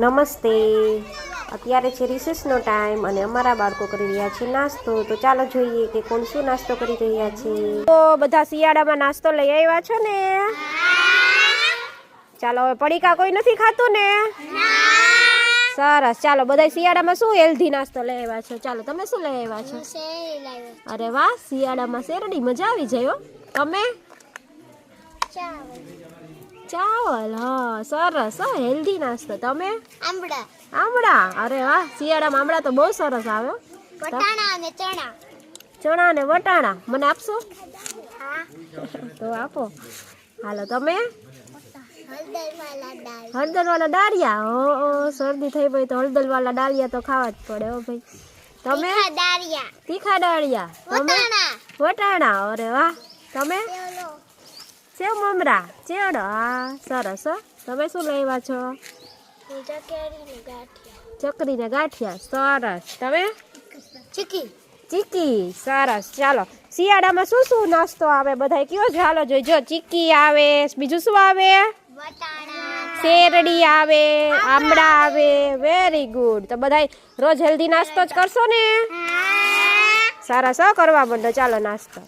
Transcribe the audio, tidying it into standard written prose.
નમસ્તે. અત્યારે છે રિસેસનો ટાઈમ અને અમારા બાળકો કરી રહ્યા છે નાસ્તો. તો ચાલો જોઈએ કે કોણ શું નાસ્તો કરી રહ્યા છે. તો બધા શિયાળામાં નાસ્તો લઈ આવ્યા છો ને? ચાલો હવે પડીકા કોઈ નથી ખાતું ને? સરસ. ચાલો બધા શિયાળામાં શું હેલ્ધી નાસ્તો લઈ આવ્યા છો? ચાલો તમે શું લઈ આવ્યા છો? અરે વાહ, શિયાળામાં શેરડી મજા આવી જાય હો. તમે? ચાવલ. હા સરસ. હેલ્ધી નાસ્તો. તમે? આમળા. અરે વાહ, શિયાળામાં આમળા તો બહુ સરસ આવે. ચણા ને વટાણા મને આપશો? તો આપો. હાલો તમે? હળદર વાળા ડાળિયા. શરદી થઈ ગઈ તો હળદર વાળા ડાળિયા તો ખાવા જ પડે હો ભાઈ. તમે? તીખા ડાળિયા. તમે? વટાણા. અરે વાહ. તમે? સેવ મમરા. ચેવડો. હા સરસ. તમે શું લાવ્યા છો? ચકરી ને ગાંઠિયા. સરસ. તમે? ચીકી. સરસ. ચાલો શિયાળામાં શું શું નાસ્તો આવે બધા કયો? ચાલો જોઈજો. ચીકી આવે, બીજું શું આવે? શેરડી આવે, આમળા આવે. Very good. તો બધા રોજ હેલ્ધી નાસ્તો જ કરશો ને? સરસ. કરવા માંડો. ચાલો નાસ્તો.